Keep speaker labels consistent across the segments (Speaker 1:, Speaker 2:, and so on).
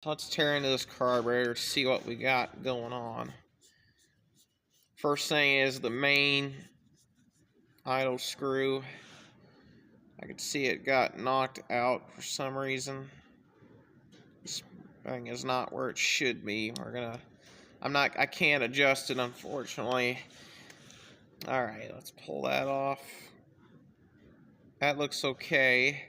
Speaker 1: Let's tear into this carburetor to see what we got going on. First thing is the main idle screw. I can see it got knocked out for some reason. This thing is not where it should be. I can't adjust it, unfortunately. Alright, let's pull that off. That looks okay.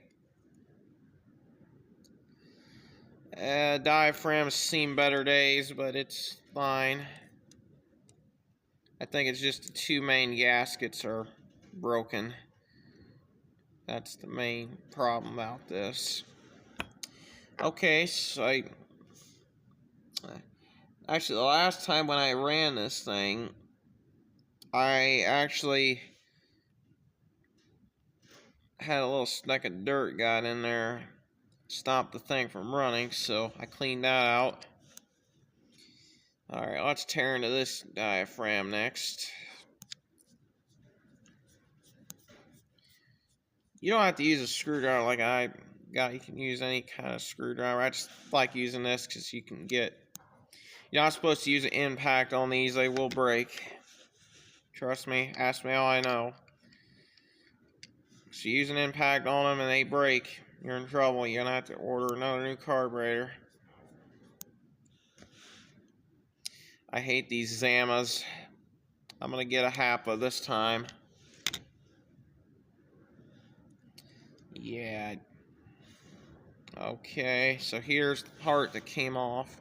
Speaker 1: Diaphragm's seen better days, but it's fine. I think it's just the two main gaskets are broken. That's the main problem about this. Okay, so actually the last time when I ran this thing, I actually had a little speck of dirt got in there, stopped the thing from running, so I cleaned that out. Alright, let's tear into this diaphragm next. You don't have to use a screwdriver like I got. You can use any kind of screwdriver. I just like using this because you can get... You're not supposed to use an impact on these. They will break. Trust me. Ask me how I know. So you use an impact on them and they break, you're in trouble. You're going to have to order another new carburetor. I hate these Zamas. I'm going to get a Hapa this time. Yeah. Okay, so here's the part that came off.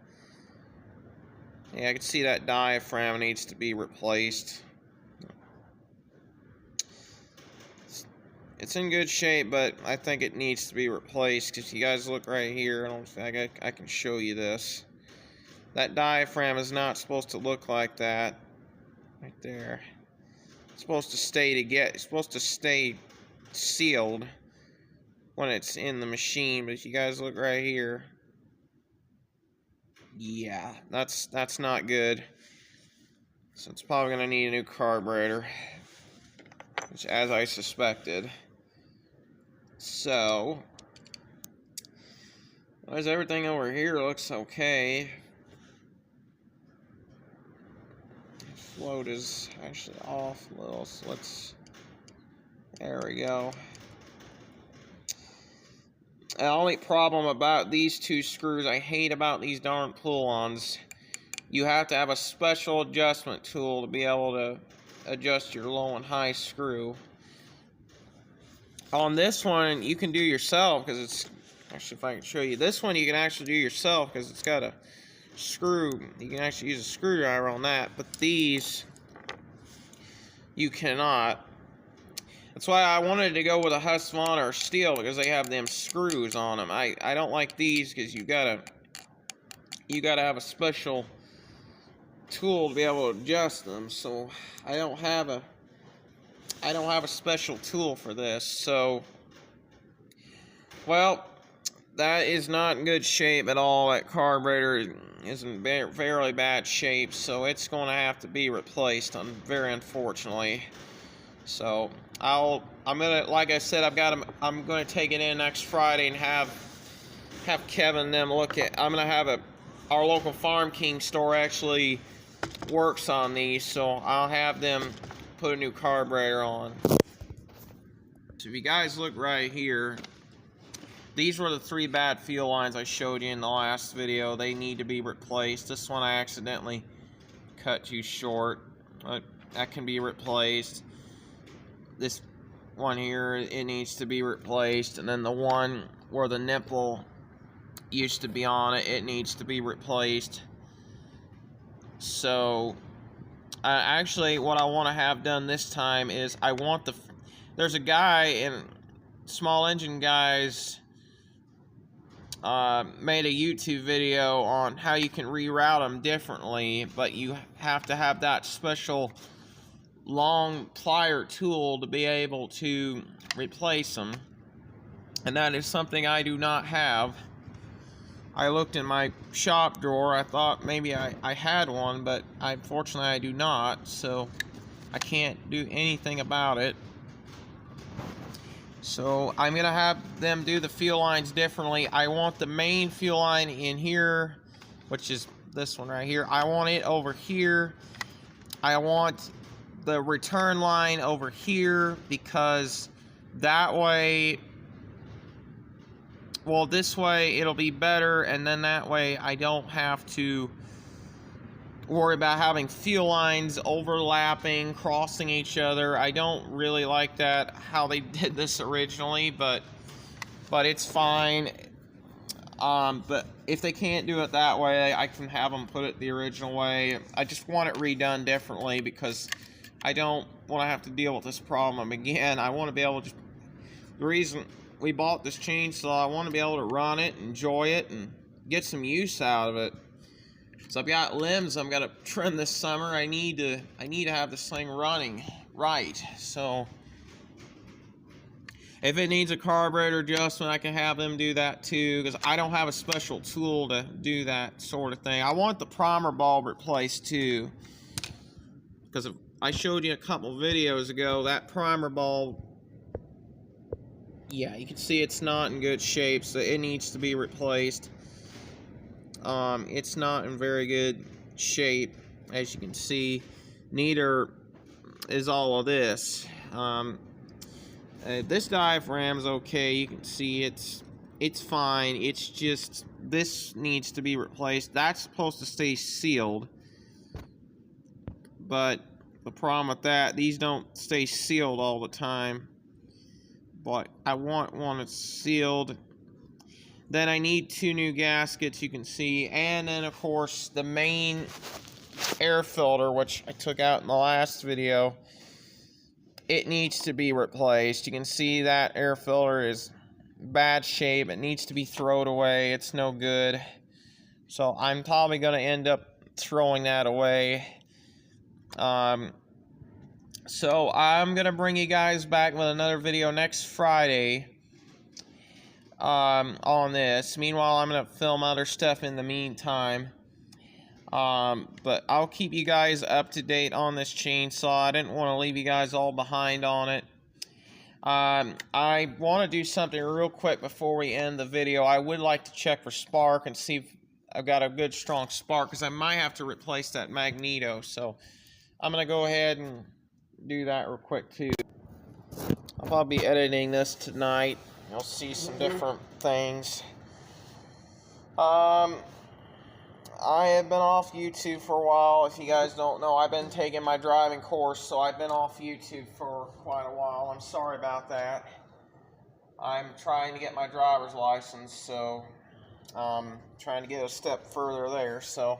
Speaker 1: Yeah, I can see that diaphragm needs to be replaced. It's in good shape, but I think it needs to be replaced because you guys look right here. I don't think I can show you this. That diaphragm is not supposed to look like that. Right there. It's supposed to stay sealed when it's in the machine, but if you guys look right here, yeah, that's not good. So it's probably gonna need a new carburetor, which, as I suspected. So, as everything over here looks okay. Float is actually off a little, so there we go. The only problem about these two screws I hate about these darn poulans, you have to have a special adjustment tool to be able to adjust your low and high screw. On this one, you can do yourself because it's, actually if I can show you, this one you can actually do yourself because it's got a screw. You can actually use a screwdriver on that, but these you cannot. That's why I wanted to go with a Husqvarna or steel, because they have them screws on them. I don't like these because you gotta have a special tool to be able to adjust them. So I don't have a special tool for this. So, well, that is not in good shape at all. That carburetor is in very bad shape, so it's going to have to be replaced, very unfortunately. So I'm gonna, like I said, I'm gonna take it in next Friday and have Kevin them look at. I'm gonna have our local Farm King store actually works on these, so I'll have them put a new carburetor on. So if you guys look right here, these were the 3 bad fuel lines I showed you in the last video. They need to be replaced. This one I accidentally cut too short, but that can be replaced. This one here, it needs to be replaced, and then the one where the nipple used to be on it, it needs to be replaced. So actually what I want to have done this time is there's a guy in Small Engine Guys made a YouTube video on how you can reroute them differently, but you have to have that special long plier tool to be able to replace them, and that is something I do not have. I looked in my shop drawer. I thought maybe I had one, but unfortunately I do not, so I can't do anything about it. So I'm gonna have them do the fuel lines differently. I want the main fuel line in here, which is this one right here. I want it over here. I want the return line over here, because that way, well, this way it'll be better, and then that way I don't have to worry about having fuel lines overlapping, crossing each other. I don't really like that, how they did this originally, but it's fine. But if they can't do it that way, I can have them put it the original way. I just want it redone differently, because I don't want to have to deal with this problem again. I want to be able to, the reason we bought this chainsaw, I want to be able to run it, enjoy it, and get some use out of it. So I've got limbs I'm gonna trim this summer. I need to have this thing running right. So if it needs a carburetor adjustment, I can have them do that too, because I don't have a special tool to do that sort of thing. I want the primer bulb replaced too, because I showed you a couple videos ago, that primer bulb, yeah, you can see it's not in good shape, so it needs to be replaced. It's not in very good shape, as you can see. Neither is all of this. This diaphragm's okay. You can see it's fine. It's just this needs to be replaced. That's supposed to stay sealed, but the problem with that, these don't stay sealed all the time. But I want one that's sealed. Then I need 2 new gaskets, you can see, and then of course the main air filter, which I took out in the last video, it needs to be replaced. You can see that air filter is bad shape. It needs to be thrown away. It's no good. So I'm probably going to end up throwing that away. So I'm going to bring you guys back with another video next Friday on this. Meanwhile, I'm going to film other stuff in the meantime. But I'll keep you guys up to date on this chainsaw. I didn't want to leave you guys all behind on it. I want to do something real quick before we end the video. I would like to check for spark and see if I've got a good strong spark, because I might have to replace that magneto. So I'm going to go ahead and do that real quick too. I'll probably be editing this tonight. You'll see some different things. I have been off YouTube for a while. If you guys don't know, I've been taking my driving course, so I've been off YouTube for quite a while. I'm sorry about that. I'm trying to get my driver's license, so trying to get a step further there. So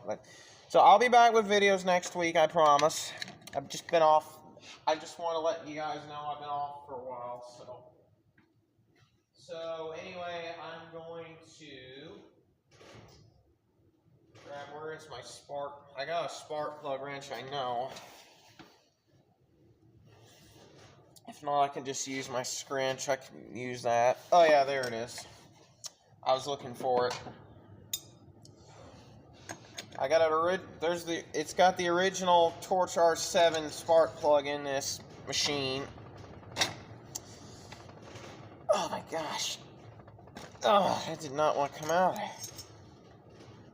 Speaker 1: I'll be back with videos next week, I promise. I've just been off. I just want to let you guys know I've been off for a while. So anyway, I'm going to grab, where is my spark? I got a spark plug wrench, I know. If not, I can just use my scrunch. I can use that. Oh yeah, there it is. I was looking for it. I got it. It's got the original Torch R7 spark plug in this machine. Oh my gosh. Oh, that did not want to come out.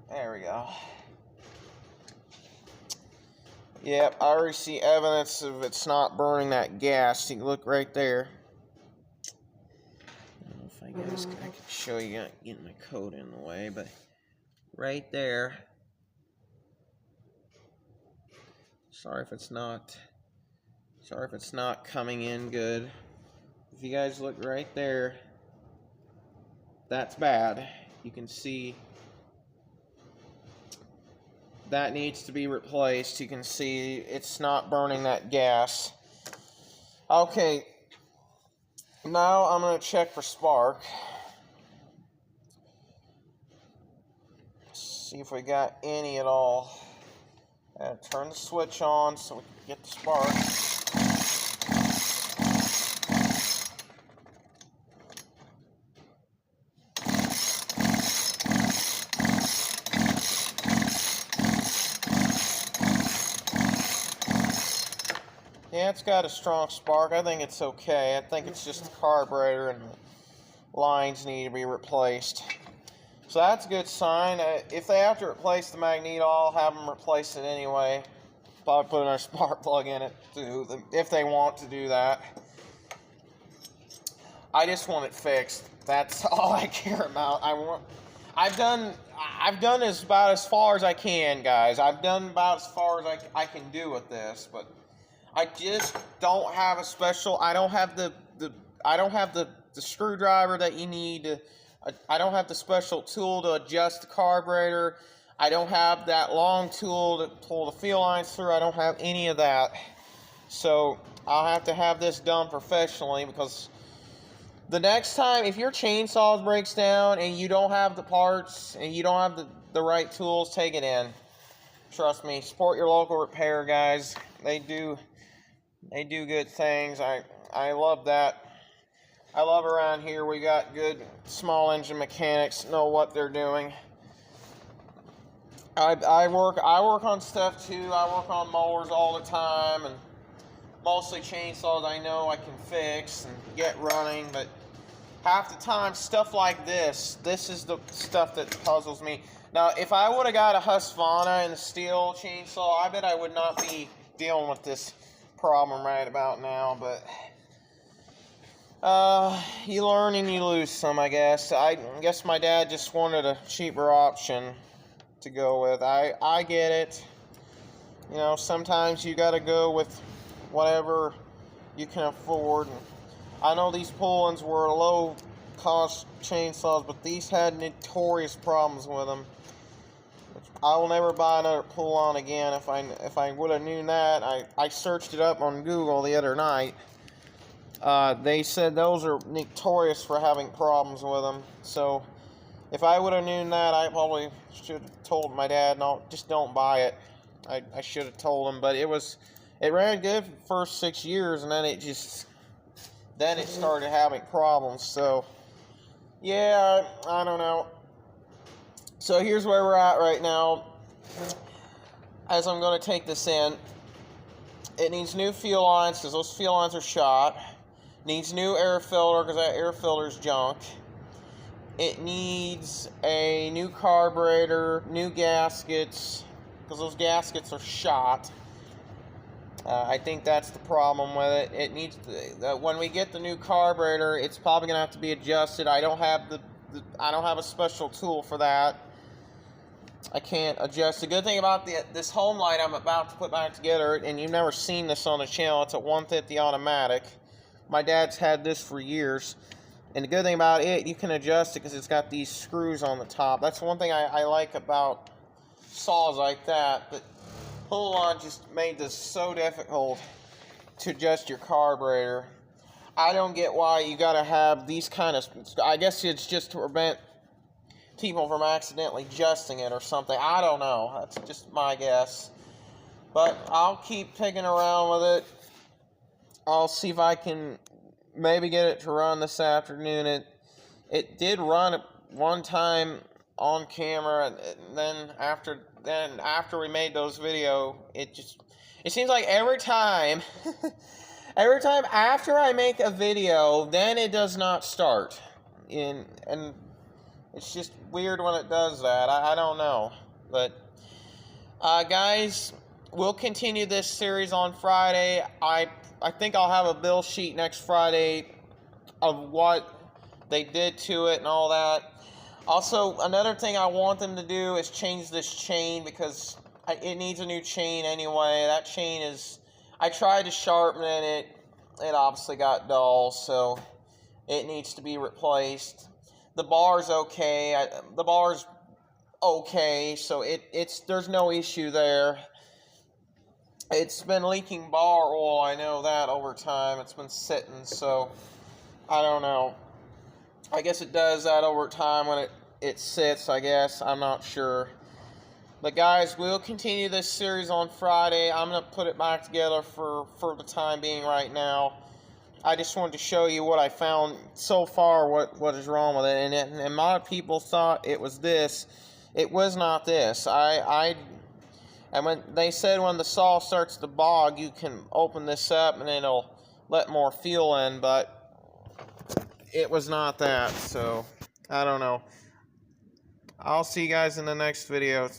Speaker 1: There we go. Yep, I already see evidence of it's not burning that gas. You can look right there. I don't know if I can show you, getting my coat in the way, but right there. Sorry if it's not coming in good. If you guys look right there, that's bad. You can see that needs to be replaced. You can see it's not burning that gas. Okay, now I'm going to check for spark. See if we got any at all. And turn the switch on so we can get the spark. yeah, it's got a strong spark. I think it's okay. I think it's just the carburetor and the lines need to be replaced. So that's a good sign. If they have to replace the magneto, I'll have them replace it anyway. Probably put another spark plug in it too, if they want to do that. I just want it fixed. That's all I care about. I've done about as far as I can, guys. I've done about as far as I can do with this, but I just don't have a special. I don't have the screwdriver that you need. I don't have the special tool to adjust the carburetor. I don't have that long tool to pull the fuel lines through. I don't have any of that. So I'll have to have this done professionally, because the next time, if your chainsaw breaks down and you don't have the parts and you don't have the right tools, take it in. Trust me, support your local repair guys. They do good things. I love that. I love around here we got good small engine mechanics, know what they're doing. I work on stuff too. I work on mowers all the time, and mostly chainsaws I know I can fix and get running, but half the time stuff like this is the stuff that puzzles me. Now, if I would have got a Husqvarna and a steel chainsaw, I bet I would not be dealing with this problem right about now, but you learn and you lose some, I guess. I guess my dad just wanted a cheaper option to go with. I get it. You know, sometimes you got to go with whatever you can afford. I know these Poulans were low-cost chainsaws, but these had notorious problems with them. I will never buy another poulan again. If I would have known that, I searched it up on Google the other night. They said those are notorious for having problems with them. So if I would have known that, I probably should have told my dad, no, just don't buy it. I should have told him, but it ran good for the first 6 years, and then it started having problems. So yeah, I don't know. So here's where we're at right now. As I'm going to take this in, it needs new fuel lines because those fuel lines are shot. Needs new air filter because that air filter is junk. It needs a new carburetor, new gaskets because those gaskets are shot. I think that's the problem with it. It needs when we get the new carburetor, it's probably gonna have to be adjusted. I don't have a special tool for that. I can't adjust. The good thing about this home light I'm about to put back together, and you've never seen this on the channel, it's a 150 automatic. My dad's had this for years, and the good thing about it, you can adjust it because it's got these screws on the top. That's one thing I like about saws like that, but poulan just made this so difficult to adjust your carburetor. I don't get why you gotta have these kind of, I guess it's just to prevent people from accidentally adjusting it or something. I don't know. That's just my guess. But I'll keep picking around with it. I'll see if I can maybe get it to run this afternoon. It did run one time on camera, and then after we made those video, it seems like every time every time after I make a video, then it does not start. And it's just weird when it does that. I don't know. But guys, we'll continue this series on Friday. I think I'll have a bill sheet next Friday of what they did to it and all that. Also, another thing I want them to do is change this chain because it needs a new chain anyway. That chain is, I tried to sharpen it, it obviously got dull, so it needs to be replaced. The bar's okay. The bar's okay, so there's no issue there. It's been leaking bar oil, I know that, over time. It's been sitting, so I don't know. I guess it does that over time when it sits, I guess. I'm not sure. But guys, we'll continue this series on Friday. I'm going to put it back together for the time being right now. I just wanted to show you what I found so far, what is wrong with it. And a lot of people thought it was this. It was not this. And when they said when the saw starts to bog, you can open this up and it'll let more fuel in, but it was not that, so I don't know. I'll see you guys in the next video.